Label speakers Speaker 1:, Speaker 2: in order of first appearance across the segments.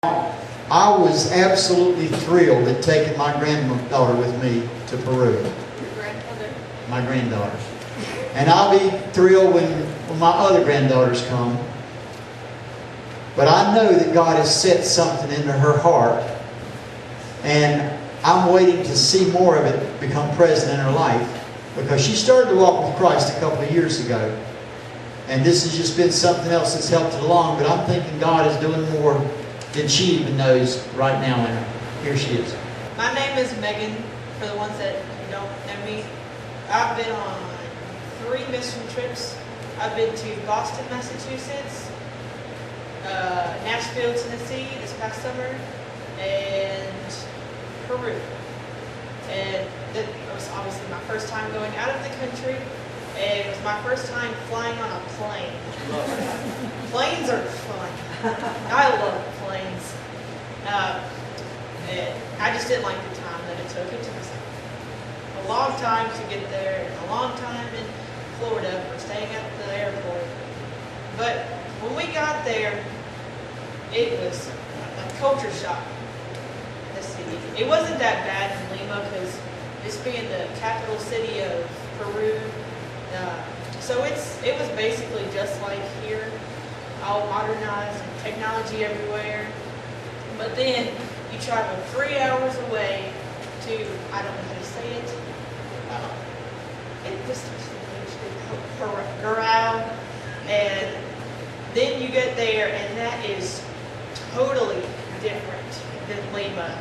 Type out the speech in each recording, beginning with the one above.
Speaker 1: I was absolutely thrilled at taking my granddaughter with me to Peru.
Speaker 2: Your grandmother?
Speaker 1: My granddaughter. And I'll be thrilled when my other granddaughters come. But I know that God has set something into her heart. And I'm waiting to see more of it become present in her life. Because she started to walk with Christ a couple of years ago. And this has just been something else that's helped it along. But I'm thinking God is doing more than she even knows right now in her. Here she is.
Speaker 2: My name is Meagan, for the ones that don't know me. I've been on 3 mission trips. I've been to Boston, Massachusetts, Nashville, Tennessee this past summer, and Peru. And it was obviously my first time going out of the country, and it was my first time flying on a plane. Planes are fun. I love planes. And I just didn't like the time that it took. It took us a long time to get there, and a long time in Florida for staying at the airport. But when we got there, it was a culture shock. Let's see. It wasn't that bad in Lima because it's being the capital city of Peru. So it was basically just like here, all modernized and technology everywhere. But then you travel 3 hours away to, I don't know how to say it, Garau, and then you get there and that is totally different than Lima.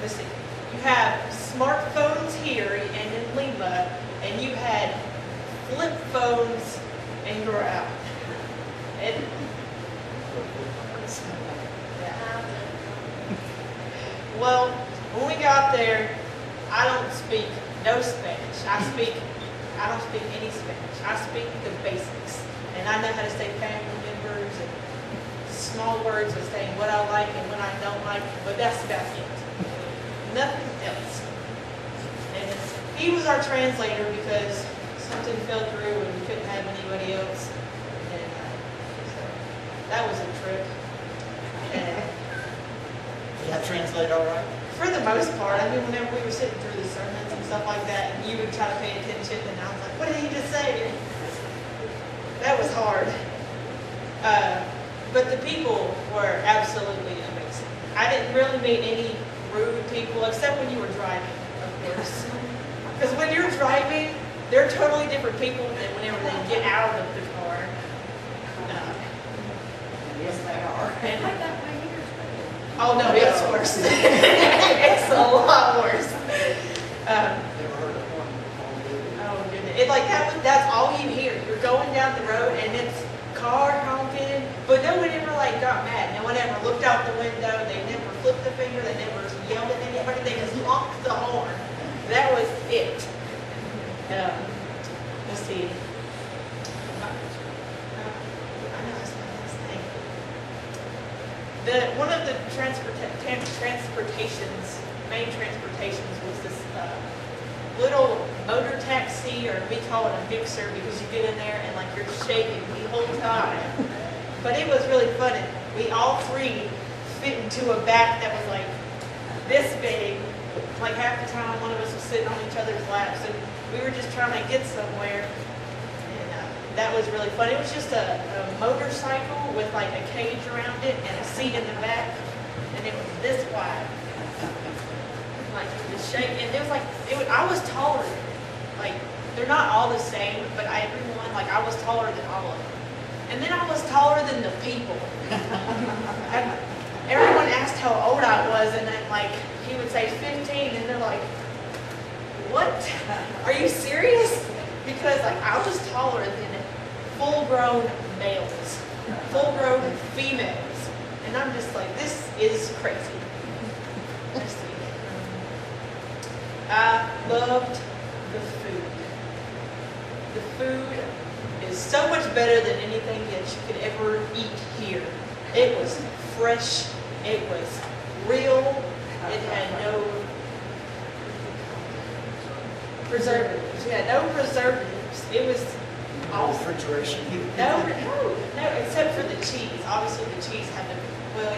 Speaker 2: Listen, you have smartphones here and in Lima, and you had flip phones in Garau. And well, when we got there, I don't speak no Spanish. I don't speak any Spanish. I speak the basics. And I know how to say family members and small words of saying what I like and what I don't like, but that's about it. Nothing else. And he was our translator because something fell through and we couldn't have anybody else. And so that was a trip. And
Speaker 3: Did that translate all right?
Speaker 2: for the most part, I mean, whenever we were sitting through the sermons and stuff like that, and you would try to pay attention, and I was like, what did he just say? That was hard. But the people were absolutely amazing. I didn't really meet any rude people, except when you were driving, of course. Because when you're driving, they're totally different people than whenever they get out of the car.
Speaker 3: Yes, they are.
Speaker 2: And, oh no, it's worse. It's a lot worse.
Speaker 3: Never heard of one before, did you?
Speaker 2: Oh goodness! That's all you hear. You're going down the road and it's car honking, but no one ever got mad. No one ever looked out the window. They never flipped the finger. They never yelled at anybody. They just honked the horn. That was it. Let's see. One of the main transportations was this little motor taxi, or we call it a mixer because you get in there and you're shaking the whole time. But it was really fun. And we all 3 fit into a back that was this big. Half the time one of us was sitting on each other's laps, and we were just trying to get somewhere. That was really fun. It was just a motorcycle with a cage around it and a seat in the back, and it was this wide. It was shaking. And it was I was taller than it. They're not all the same, but everyone, I was taller than all of them. And then I was taller than the people. And everyone asked how old I was, and then he would say 15, and they're like, what? Are you serious? Because I was taller than full-grown males, full-grown females, and I'm just this is crazy. Let's see. I loved the food. The food is so much better than anything that you could ever eat here. It was fresh. It was real. It had no preservatives. It had no preservatives. It was
Speaker 3: No refrigeration.
Speaker 2: No, except for the cheese. Obviously, the cheese had to, well,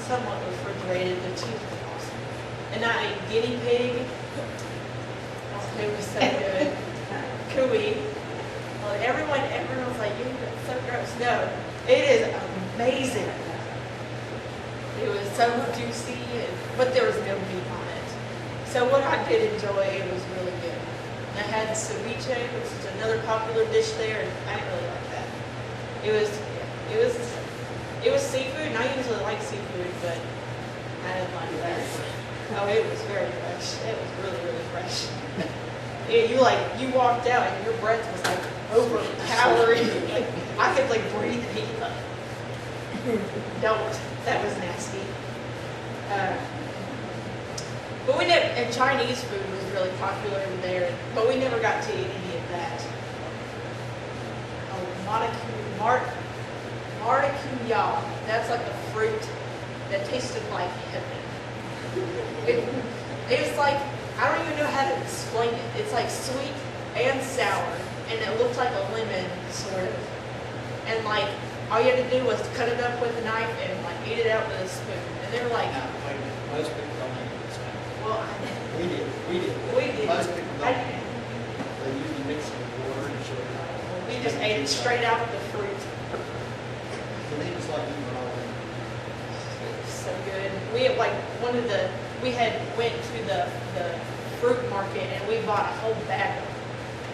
Speaker 2: somewhat refrigerated. The cheese was awesome. And I ate guinea pig. Oh, it was so good. Cooey. Well, everyone was like, "You, that's so gross." No, it is amazing. It was so juicy, but there was no meat on it. So what I did enjoy, it was really good. I had ceviche, which is another popular dish there, and I didn't really like that. It was seafood, and I usually like seafood, but I didn't like that. Oh, it was very fresh. It was really, really fresh. You walked out and your breath was like overpowering. Like, I could like breathe and eat. Like, don't. That was nasty. But we never, and Chinese food was really popular over there, but we never got to eat any of that. Oh, maracuyá. That's like a fruit that tasted like heaven. It's like, I don't even know how to explain it. It's like sweet and sour, and it looked like a lemon, sort of. And like, all you had to do was cut it up with a knife and like eat it out with a spoon. And they were like,
Speaker 3: Most people don't eat this kind.
Speaker 2: well,
Speaker 3: We did.
Speaker 2: we did.
Speaker 3: Most people don't.
Speaker 2: I-
Speaker 3: They usually mix it with water and sugar.
Speaker 2: We just ate it straight out of the fruit.
Speaker 3: For me, it's like eating all that.
Speaker 2: It was so good. We had like we had went to the fruit market and we bought a whole bag of them.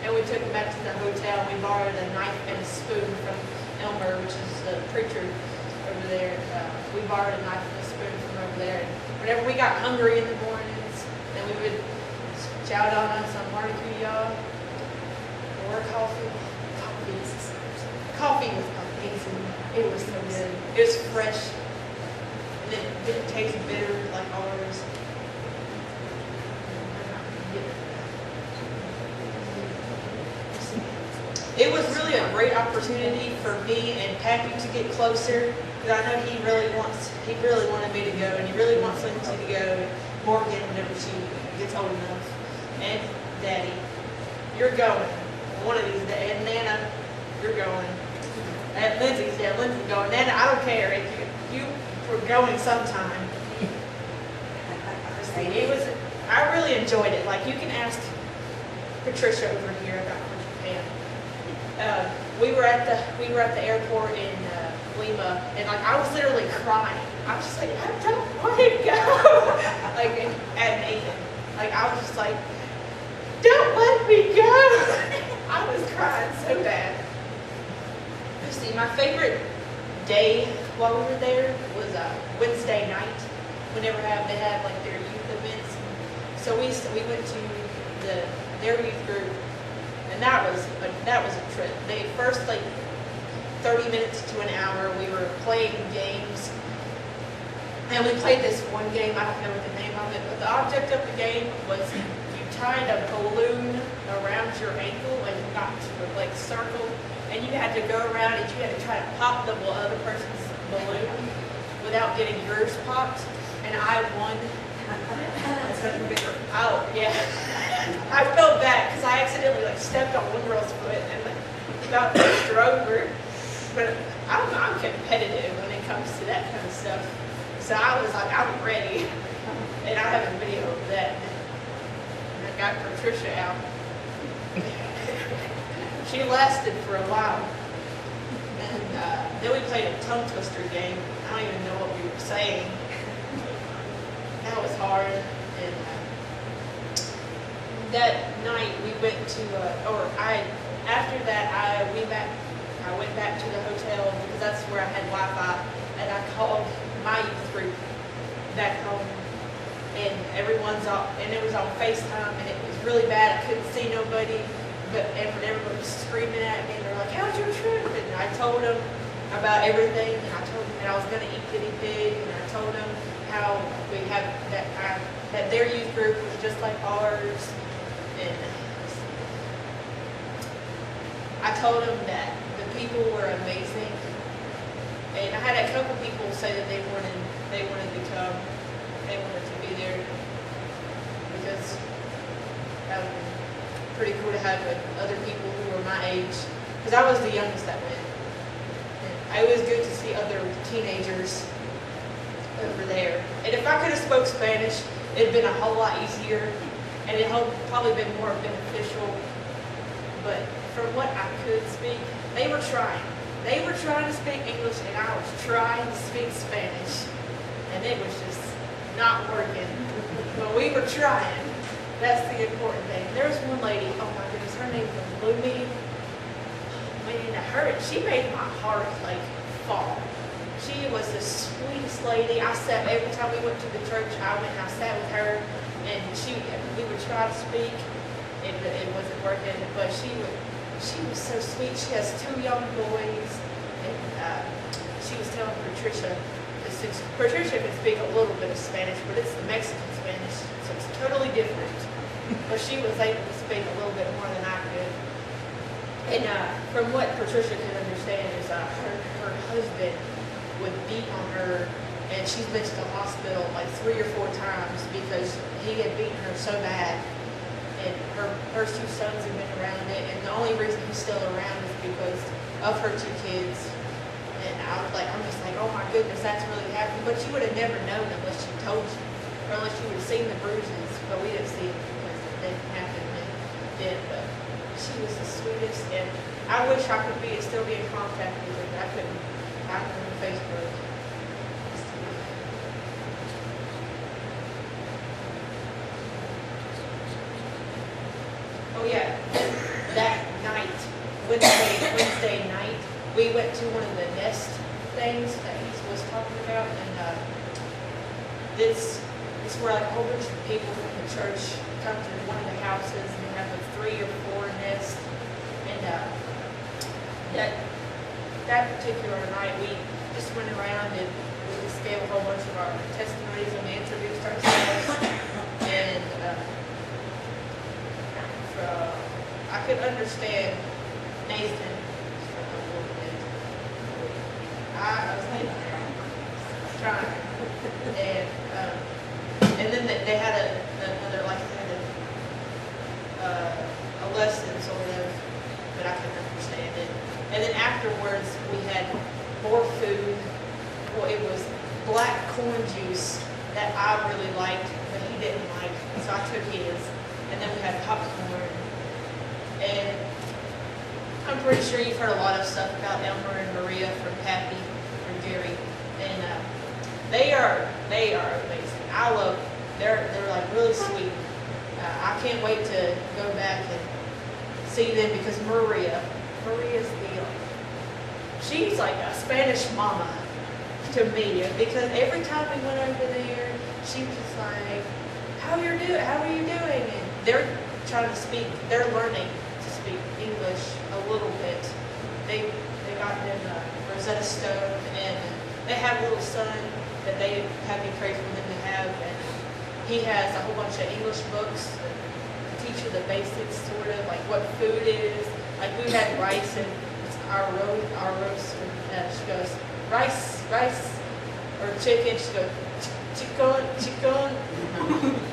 Speaker 2: And we took them back to the hotel and we borrowed a knife and a spoon from Elmer, which is the preacher over there. We borrowed a knife and a spoon from over there. And whenever we got hungry in the mornings, then we would shout on us some maracuyá or coffee. Coffee was amazing. It was so good. It was fresh. And it didn't taste bitter like ours. It was really a great opportunity for me and Pappy to get closer, because I know he really wanted me to go, and he really wants Lindsay to go, and Morgan whenever she gets old enough. And Daddy, you're going. One of these days. And Nana, you're going. And Lindsay's going. Nana, I don't care if you were going sometime. I really enjoyed it. Like, you can ask Patricia over here about Japan. We were at the airport in Lima, and like I was literally crying. I was just like, I don't want to go. Like at Meagan, like I was just like, don't let me go. I was crying so bad. Let's see, my favorite day while we were there was Wednesday night. Whenever they have like their youth events, so we went to their youth group. And that was a trip. The first like 30 minutes to an hour, we were playing games. And we played this one game, I don't know what the name of it, but the object of the game was you tied a balloon around your ankle and you got to a like circle, and you had to go around and you had to try to pop the other person's balloon without getting yours popped. And I won. Oh, yeah. I felt bad because I accidentally like stepped on one girl's foot and like, about pushed her over. But I'm competitive when it comes to that kind of stuff. So I was like, I'm ready. And I have a video of that. And I got Patricia out. She lasted for a while. And then we played a tongue twister game. I don't even know what we were saying. That was hard. And that night we went to, after that I went back to the hotel because that's where I had Wi-Fi, and I called my youth group back home, and it was on FaceTime, and it was really bad. I couldn't see nobody, and everybody was screaming at me, and they're like, "How's your trip?" And I told them about everything, and I told them that I was going to eat guinea pig, and I told them how we had that their youth group was just like ours. And I told them that the people were amazing, and I had a couple people say that they wanted to come, they wanted to be there because that would be pretty cool to have like, other people who were my age, because I was the youngest that went. And it was good to see other teenagers over there. And if I could have spoke Spanish, it'd been a whole lot easier, and it would probably been more beneficial. But from what I could speak, they were trying. They were trying to speak English, and I was trying to speak Spanish, and it was just not working. But we were trying. That's the important thing. There was one lady, oh my goodness, her name was Lumi. Man, she made my heart like fall. She was the sweetest lady. I sat every time we went to the church. I went and I sat with her, and we would try to speak. It wasn't working, but she was so sweet. She has 2 young boys, and she was telling Patricia, since Patricia can speak a little bit of Spanish, but it's the Mexican Spanish, so it's totally different. But she was able to speak a little bit more than I could. And from what Patricia could understand is her husband would beat on her, and she's been to the hospital like 3 or 4 times because he had beaten her so bad. And her 2 sons have been around it, and the only reason he's still around is because of her 2 kids. And I'm just like, oh my goodness, that's really happening. But you would have never known unless she told you, or unless you would have seen the bruises. But we didn't see it because it didn't happen then. But she was the sweetest, and I wish I could still be in contact with her, but I couldn't. I couldn't on Facebook. Oh yeah, that night, Wednesday night, we went to one of the nest things that he was talking about, and this is where like a whole bunch of people from the church come to one of the houses, and they have a 3 or 4 nest, and that particular night we just went around and we just gave a whole bunch of our testimonies and we introduced ourselves, and I could understand Nathan. I was like trying, and then they had another like a lesson sort of, but I couldn't understand it. And then afterwards we had more food. Well, it was black corn juice that I really liked, but he didn't like, so I took his. And then we had popcorn. And I'm pretty sure you've heard a lot of stuff about Elmer and Maria from Pappy or Gary. And they are amazing. I love them. They're like really sweet. I can't wait to go back and see them because Maria's she's like a Spanish mama to me, because every time we went over there, she was just like, how are you doing? And they're trying to speak, they're learning to speak English a little bit. They got them Rosetta Stone, and they have a little son that they have me pray for them to have, and he has a whole bunch of English books to teach you the basics, sort of like what food is. Like we had rice and our roast, and she goes, rice, or chicken. She goes, chicken.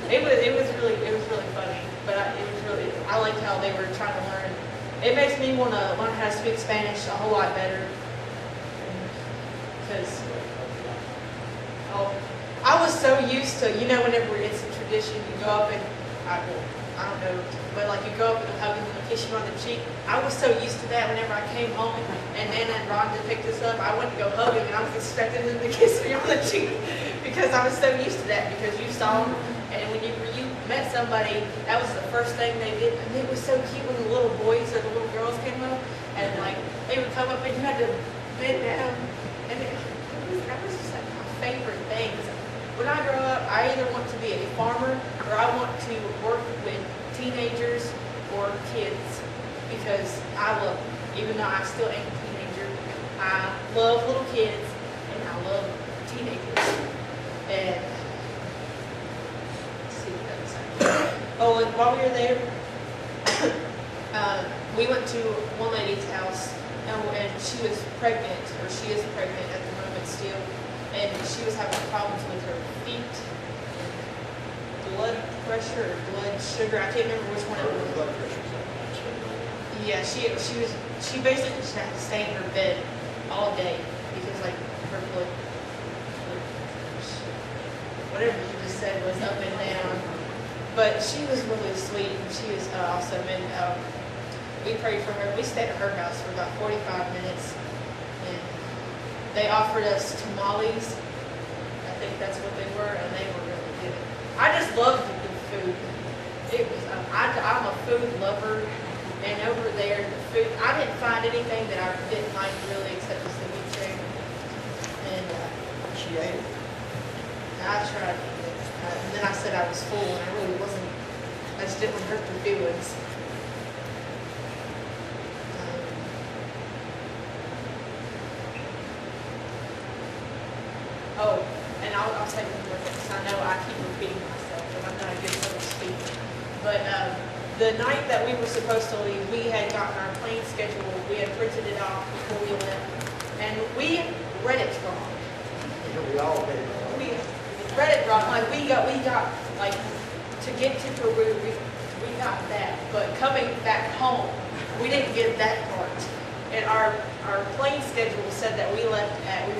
Speaker 2: It was really funny, but I liked how they were trying to learn. It makes me want to learn how to speak Spanish a whole lot better, because I was so used to, whenever it's a tradition, you go up and I don't know, but like you go up and hug them and kiss you on the cheek. I was so used to that whenever I came home and Nana and Rhonda picked us up, I went to go hug them and I was expecting them to kiss me on the cheek because I was so used to that, because you saw them, and when you met somebody, that was the first thing they did, and it was so cute when the little boys or the little girls came up, and like they would come up and you had to bend down, and that was just like my favorite thing. When I grow up, I either want to be a farmer or I want to work with teenagers or kids, because I love them. Even though I still ain't a teenager, I love little kids and I love teenagers. And let's see what that was saying. Oh, and while we were there, we went to one lady's house, and she was pregnant, or she is pregnant at the moment still. And she was having problems with her feet, blood pressure or blood sugar. I can't remember which one it was.
Speaker 3: Blood pressure.
Speaker 2: Yeah, she basically just had to stay in her bed all day because like her blood whatever you just said was up and down. But she was really sweet, and she was awesome. And we prayed for her. We stayed at her house for about 45 minutes. And they offered us tamales. I think that's what they were, and they were really good. I just loved the food. It was. I'm a food lover, and over there, the food. I didn't find anything that I didn't like really, except the seaweed steak. And
Speaker 3: She ate it.
Speaker 2: I tried to eat it. And then I said I was full, and I really wasn't. I just didn't want to hurt their feelings. Oh, and I'll tell you one more thing, because I know I keep repeating myself, and I'm not a good public speaker. But the night that we were supposed to leave, we had gotten our plane schedule. We had printed it off before we left, and we read it wrong.
Speaker 3: We all did.
Speaker 2: We read it wrong. Like we got like to get to Peru, we got that, but coming back home, we didn't get that part. And our plane schedule said that we were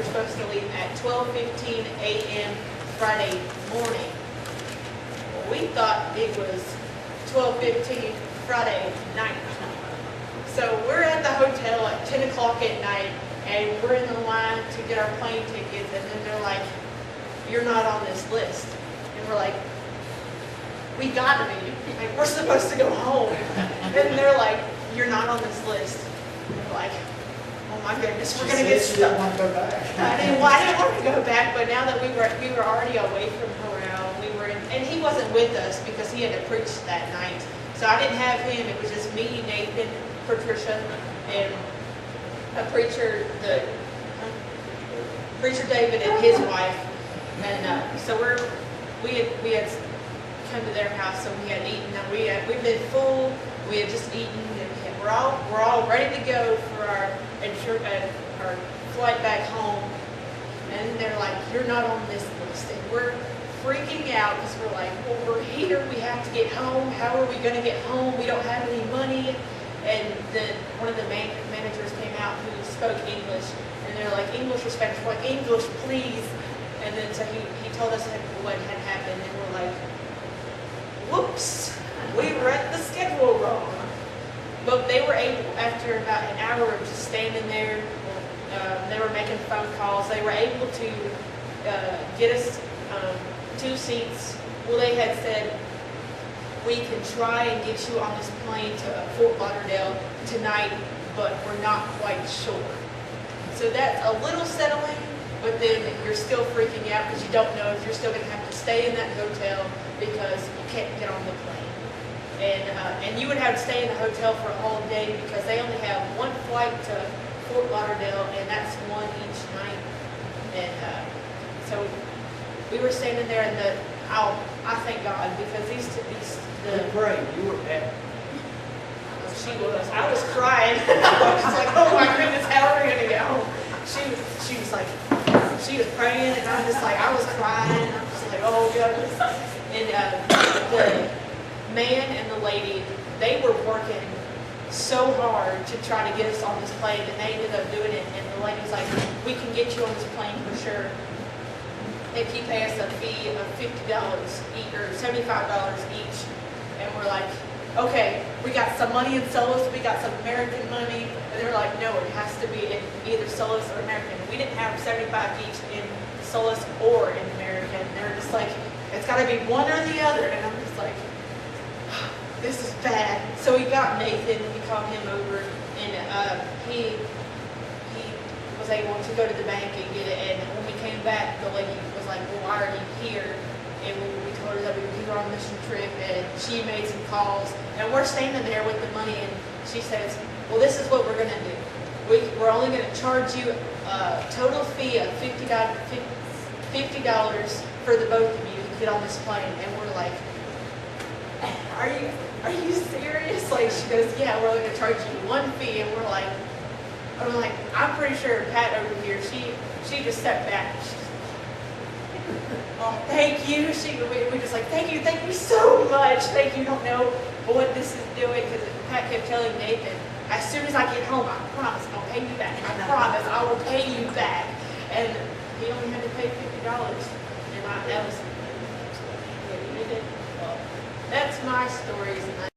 Speaker 2: supposed to leave at 12:15 a.m. Friday morning. Well, we thought it was 12:15 Friday night. So we're at the hotel at 10 o'clock at night, and we're in the line to get our plane tickets, and then they're like, "You're not on this list." And we're like, "We gotta be. Like, we're supposed to go home." And they're like, "You're not on this list." And we're like, "Oh my goodness, we're gonna get
Speaker 3: She didn't
Speaker 2: stuck."
Speaker 3: want to go back.
Speaker 2: I didn't want to go back, but now that we were already away from Corral, and he wasn't with us because he had to preach that night. So I didn't have him. It was just me, Nathan, Patricia, and a preacher, preacher David and his wife. And so we had come to their house, so we had eaten. And we've been full. We had just eaten, and we're all ready to go for our flight back home. And they're like, "You're not on this list," and we're freaking out because we're like, "Well, we're here. We have to get home. How are we going to get home? We don't have any money." And then one of the managers came out who spoke English, and they're like, "English or Spanish?" We're like, "English, please." And then so he told us what had happened, and we're like, "Whoops, we read the schedule wrong." But they were able, after about an hour of just standing there, they were making phone calls. They were able to get us 2 seats. Well, they had said, "We can try and get you on this plane to Fort Lauderdale tonight, but we're not quite sure." So that's a little settling, but then you're still freaking out because you don't know if you're still going to have to stay in that hotel because you can't get on the plane. And you would have to stay in the hotel for all day because they only have one flight to Fort Lauderdale, and that's one each night. And so we were standing there, and I thank God because
Speaker 3: You prayed. You were happy.
Speaker 2: I was crying. I was like, "Oh my goodness, how are we gonna get home?" She was like, she was praying, and I'm just like, I was crying. I'm just like, "Oh goodness." And the man and the lady, they were working so hard to try to get us on this plane, and they ended up doing it. And the lady was like, "We can get you on this plane for sure if you pay us a fee of $50 each or $75 each." And we're like, "Okay, we got some money in Solis, we got some American money." And they're like, "No, it has to be in either Solis or American." We didn't have 75 each in Solis or in American. They're just like, "It's got to be one or the other." And I'm just like, "This is bad." So we got Nathan, we called him over, and he was able to go to the bank and get it. And when we came back, the lady was like, "Well, why are you here?" And we told her that we were on a mission trip, and she made some calls. And we're standing there with the money, and she says, "Well, this is what we're going to do. We're only going to charge you a total fee of $50 for the both of you to get on this plane." And we're like, Are you serious? Like, she goes, "Yeah, we're only going to charge you one fee." And we're like, I'm pretty sure Pat over here, she just stepped back. "Oh, thank you." We just like, thank you so much. Thank you. Don't know what this is doing, because Pat kept telling Nathan, "As soon as I get home, I promise I'll pay you back. I promise I will pay you back." And he only had to pay $50, and my stories, and I